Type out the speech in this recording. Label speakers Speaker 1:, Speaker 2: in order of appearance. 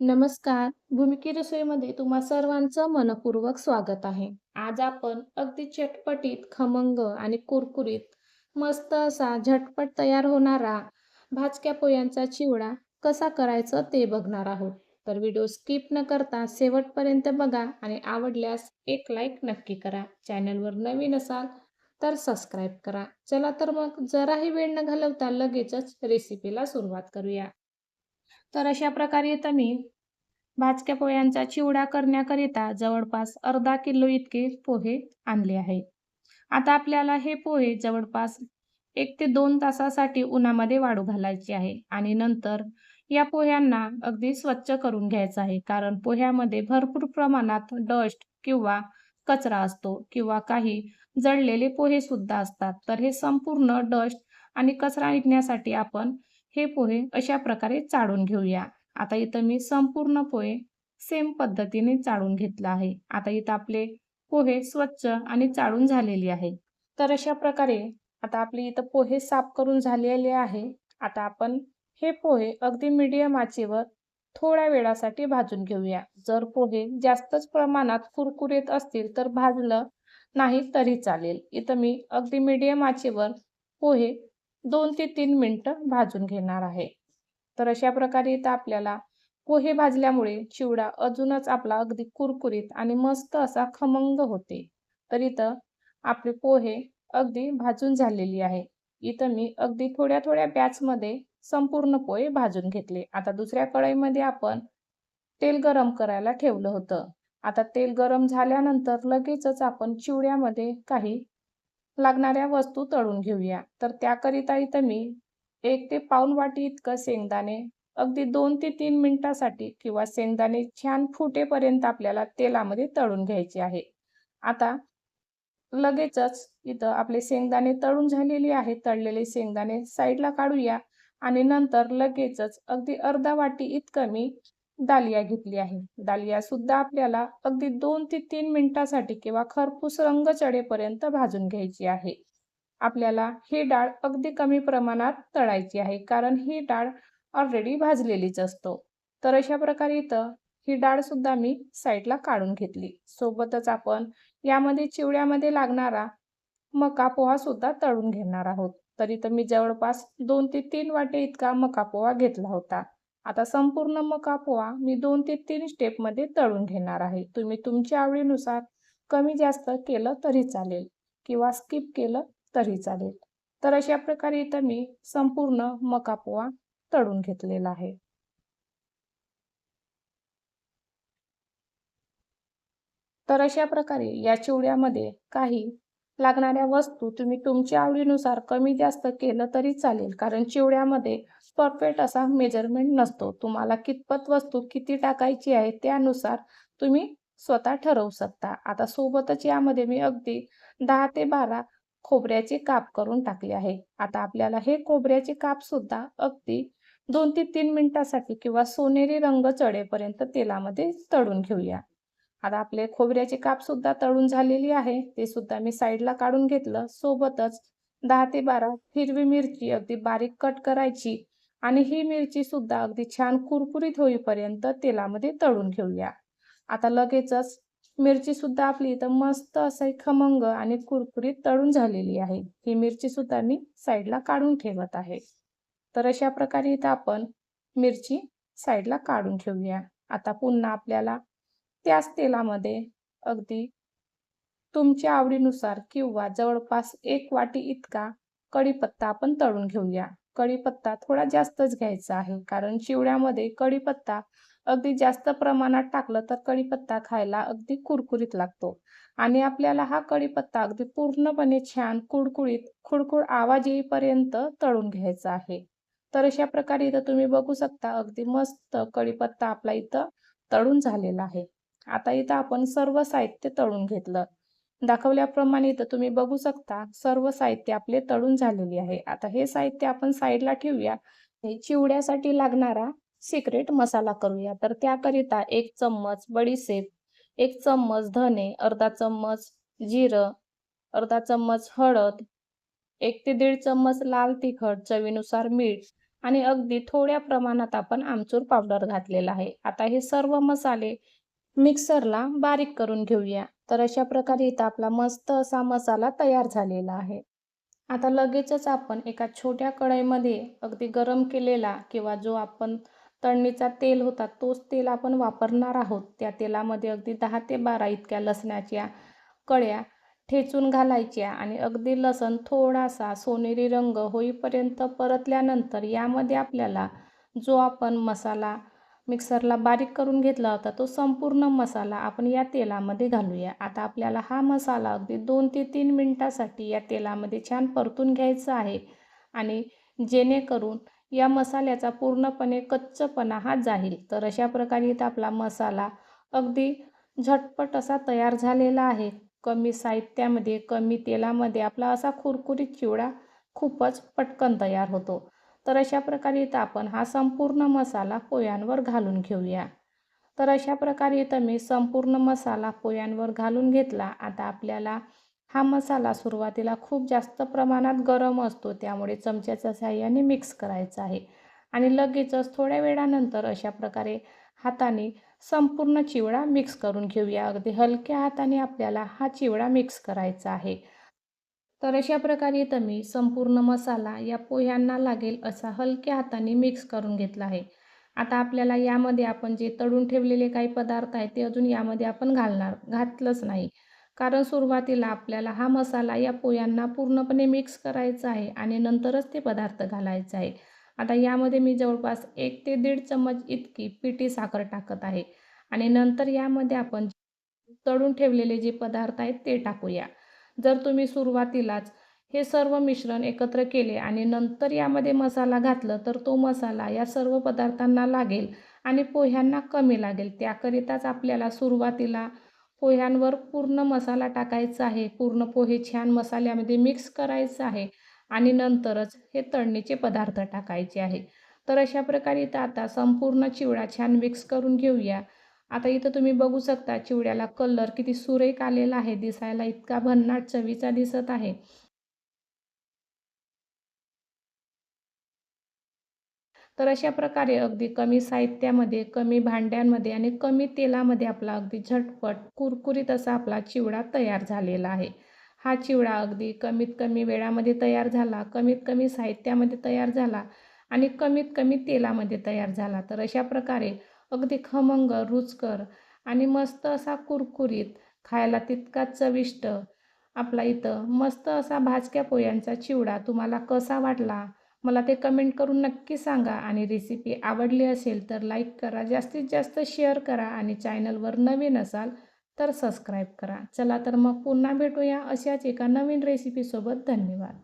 Speaker 1: नमस्कार. भूमिकी रसोईमध्ये तुम्हा सर्वांचं मनपूर्वक स्वागत आहे. आज आपण अगदी चटपटीत, खमंग आणि कुरकुरीत मस्त असा झटपट तयार होणारा भाजक्या पोह्यांचा चिवडा कसा करायचा ते बघणार आहोत. तर व्हिडिओ स्किप न करता शेवटपर्यंत बघा आणि आवडल्यास एक लाईक नक्की करा. चॅनलवर नवीन असाल तर सबस्क्राईब करा. चला तर मग जराही वेळ न घालवता लगेचच रेसिपीला सुरुवात करूया. तर अशा प्रकारे इथं मी भाजक्या पोह्यांचा चिवडा करण्याकरिता जवळपास अर्धा किलो इतके पोहे आणले आहेत. आता आपल्याला हे पोहे जवळपास 1 ते 2 तासासाठी उन्हामध्ये वाळू घालायचे आहे आणि नंतर या पोह्यांना अगदी स्वच्छ करून घ्यायचं आहे. कारण पोह्यामध्ये भरपूर प्रमाणात डस्ट किंवा कचरा असतो किंवा काही जळलेले पोहे सुद्धा असतात. तर हे संपूर्ण डस्ट आणि कचरा निघण्यासाठी आपण हे पोहे अशा प्रकारे चाळून घेऊया. आता इथं मी संपूर्ण पोहे सेम पद्धतीने चाळून घेतलं आहे. आता इथं आपले पोहे स्वच्छ आणि चाळून झालेली आहे. तर अशा प्रकारे आता आपले इथं पोहे साफ करून झालेले आहे. आता आपण हे पोहे अगदी मीडियम आचेवर थोड्या वेळासाठी भाजून घेऊया. जर पोहे जास्तच प्रमाणात कुरकुरीत असतील तर भाजलं नाही तरी चालेल. इथं मी अगदी मीडियम आचेवर पोहे 2 ते 3 मिनिटं भाजून घेणार आहे. तर अशा प्रकारे इथं आपल्याला पोहे भाजल्यामुळे चिवडा अजूनच आपला अगदी कुरकुरीत आणि मस्त असा खमंग होते. तर इथं आपले पोहे अगदी भाजून झालेली आहे. इथं मी अगदी थोड्या-थोड्या बॅचमध्ये संपूर्ण पोहे भाजून घेतले. आता दुसऱ्या कढईमध्ये आपण तेल गरम करायला ठेवलं होतं. आता तेल गरम झाल्यानंतर लगेचच आपण चिवड्यामध्ये काही लागणाऱ्या वस्तू तळून घेऊया. तर त्याकरिता इथं मी 1 ते पाऊण वाटी इतकं शेंगदाणे अगदी 2 ते 3 मिनिटासाठी किंवा शेंगदाणे छान फुटेपर्यंत आपल्याला तेलामध्ये तळून घ्यायचे आहे. आता लगेचच इथं आपले शेंगदाणे तळून झालेले आहेत. तळलेले शेंगदाणे साईडला काढूया आणि नंतर लगेचच अगदी अर्धा वाटी इतकं मी डालिया घेतली आहे. डालिया सुद्धा आपल्याला अगदी 2 ते 3 मिनिटासाठी किंवा खरपूस रंग चढेपर्यंत भाजून घ्यायची आहे. आपल्याला ही डाळ अगदी कमी प्रमाणात तळायची आहे, कारण ही डाळ ऑलरेडी भाजलेलीच असतो. तर अशा प्रकारे इथं ही डाळ सुद्धा मी साईडला काढून घेतली. सोबतच आपण यामध्ये चिवड्यामध्ये लागणारा मका पोहा सुद्धा तळून घेणार आहोत. तर इथं मी जवळपास 2 ते 3 वाटी इतका मका पोहा घेतला होता. आता संपूर्ण मका पोहा मी 2 ते 3 स्टेपमध्ये तळून घेणार आहे. तुम्ही तुमच्या आवडीनुसार कमी जास्त केलं तरी चालेल किंवा स्किप केलं तरी चालेल. तर अशा प्रकारे इथं मी संपूर्ण मका पोहा तळून घेतलेला आहे. तर अशा प्रकारे या चिवड्यामध्ये काही लागणाऱ्या वस्तू तुम्ही तुमच्या आवडीनुसार कमी जास्त केलं तरी चालेल. कारण चिवड्यामध्ये परफेक्ट असा मेजरमेंट नसतो. तुम्हाला कितपत वस्तू किती टाकायची आहे त्यानुसार तुम्ही स्वतः ठरवू शकता. आता सोबतच यामध्ये मी अगदी 10 ते 12 खोबऱ्याचे काप करून टाकले आहे. आता आपल्याला हे खोबऱ्याचे कापसुद्धा अगदी 2 ते 3 मिनिटासाठी किंवा सोनेरी रंग चढेपर्यंत तेलामध्ये तळून घेऊया. आता आपले खोबऱ्याचे कापसुद्धा तळून झालेली आहे. ते सुद्धा मी साईडला काढून घेतलं. सोबतच 10 ते 12 हिरवी मिरची अगदी बारीक कट करायची आणि ही मिरची सुद्धा अगदी छान कुरकुरीत होईपर्यंत तेलामध्ये तळून घेऊया. आता लगेचच मिरची सुद्धा आपली इथं मस्त अशी खमंग आणि कुरकुरीत तळून झालेली आहे. ही मिरची सुद्धा मी साईडला काढून ठेवत आहे. तर अशा प्रकारे इथं आपण मिरची साईडला काढून ठेवूया. आता पुन्हा आपल्याला त्याच तेलामध्ये अगदी तुमच्या आवडीनुसार किंवा जवळपास 1 वाटी इतका कढीपत्ता आपण तळून घेऊया. कढीपत्ता थोडा जास्तच घ्यायचा आहे, कारण चिवड्यामध्ये कढीपत्ता अगदी जास्त प्रमाणात टाकलं तर कढीपत्ता खायला अगदी कुरकुरीत लागतो आणि आपल्याला हा कढीपत्ता अगदी पूर्णपणे छान कुडकुडीत, खुडखुड आवाज येईपर्यंत तळून घ्यायचा आहे. तर अशा प्रकारे इथं तुम्ही बघू शकता अगदी मस्त कढीपत्ता आपला इथं तळून झालेला आहे. आता इथं आपण सर्व साहित्य तळून घेतलं. दाखवल्याप्रमाणे इथं तुम्ही बघू शकता सर्व साहित्य आपले तळून झालेले आहे. आता हे साहित्य आपण साईडला ठेवूया. हे चिवड्यासाठी लागणारा सिक्रेट मसाला करूया. तर त्याकरिता 1 चम्मच बडीशेप, 1 चम्मच धने, अर्धा चम्मच जिरं, अर्धा चम्मच हळद, 1 ते 1.5 चम्मच लाल तिखट, चवीनुसार मीठ आणि अगदी थोड्या प्रमाणात आपण आमचूर पावडर घातलेला आहे. आता हे सर्व मसाले मिक्सरला बारीक करून घेऊया. तर अशा प्रकारे इथं आपला मस्त असा मसाला तयार झालेला आहे. आता लगेचच आपण एका छोट्या कढईमध्ये अगदी गरम केलेला किंवा जो आपण तळणीचा तेल होता तोच तेल आपण वापरणार आहोत. त्या तेलामध्ये अगदी 10 ते 12 इतक्या लसणाच्या कळ्या ठेचून घालायच्या आणि अगदी लसूण थोडासा सोनेरी रंग होईपर्यंत परतल्यानंतर यामध्ये आपल्याला जो आपण मसाला मिक्सरला बारीक करून घेतला होता तो संपूर्ण मसाला आपण या तेलामध्ये घालूया. आता आपल्याला हा मसाला अगदी 2 ते 3 मिनिटासाठी या तेलामध्ये छान परतून घ्यायचा आहे आणि जेणेकरून या मसाल्याचा पूर्णपणे कच्चपणा हा जाईल. तर अशा प्रकारे इथं आपला मसाला अगदी झटपट असा तयार झालेला आहे. कमी साहित्यामध्ये, कमी तेलामध्ये आपला असा कुरकुरीत चिवडा खूपच पटकन तयार होतो. तर अशा प्रकारे इथं आपण हा संपूर्ण मसाला पोह्यांवर घालून घेऊया. तर अशा प्रकारे इथं मी संपूर्ण मसाला पोह्यांवर घालून घेतला. आता आपल्याला हा मसाला सुरुवातीला खूप जास्त प्रमाणात गरम असतो, त्यामुळे चमच्याच्या साहाय्याने मिक्स करायचा आहे आणि लगेचच थोड्या वेळानंतर अशा प्रकारे हाताने संपूर्ण चिवडा मिक्स करून घेऊया. अगदी हलक्या हाताने आपल्याला हा चिवडा मिक्स करायचा आहे. तर अशा प्रकारे इथं मी संपूर्ण मसाला या पोह्यांना लागेल असा हलक्या हाताने मिक्स करून घेतला आहे. आता आपल्याला यामध्ये आपण जे तळून ठेवलेले काही पदार्थ आहेत ते अजून यामध्ये आपण घातलंच नाही. कारण सुरुवातीला आपल्याला हा मसाला या पोह्यांना पूर्णपणे मिक्स करायचा आहे आणि नंतरच ते पदार्थ घालायचे आहे. आता यामध्ये मी जवळपास 1 ते 1.5 चमच इतकी पिठी साखर टाकत आहे आणि नंतर यामध्ये आपण तळून ठेवलेले जे पदार्थ आहेत ते टाकूया. जर तुम्ही सुरुवातीलाच हे सर्व मिश्रण एकत्र केले आणि नंतर यामध्ये मसाला घातलं तर तो मसाला या सर्व पदार्थांना लागेल आणि पोह्यांना कमी लागेल. त्याकरिताच आपल्याला सुरुवातीला पोह्यांवर पूर्ण मसाला टाकायचा आहे. पूर्ण पोहे छान मसाल्यामध्ये मिक्स करायचं आहे आणि नंतरच हे तळणीचे पदार्थ टाकायचे आहे. तर अशा प्रकारे इथं आता संपूर्ण चिवडा छान मिक्स करून घेऊया. आता इथं तुम्ही बघू शकता चिवड्याला कलर किती सुरेख आलेला आहे. दिसायला इतका भन्नाट चवीचा दिसत आहे. तर अशा प्रकारे अगदी कमी साहित्यामध्ये, कमी भांड्यांमध्ये आणि कमी तेलामध्ये आपला अगदी झटपट, कुरकुरीत असा आपला चिवडा तयार झालेला आहे. हा चिवडा अगदी कमीत कमी वेळामध्ये तयार झाला, कमीत कमी साहित्यामध्ये तयार झाला आणि कमीत कमी तेलामध्ये तयार झाला. तर अशा प्रकारे अगदी खमंग, रुचकर आणि मस्त असा कुरकुरीत, खायला तितकाच चविष्ट आपला इथं मस्त असा भाजक्या पोह्यांचा चिवडा तुम्हाला कसा वाटला? मला ते कमेंट करून नक्की सांगा आणि रेसिपी आवडली असेल तर लाईक करा, जास्तीत जास्त शेअर करा आणि चॅनलवर नवीन असाल तर सबस्क्राईब करा. चला तर मग पुन्हा भेटूया अशाच एका नवीन रेसिपीसोबत. धन्यवाद.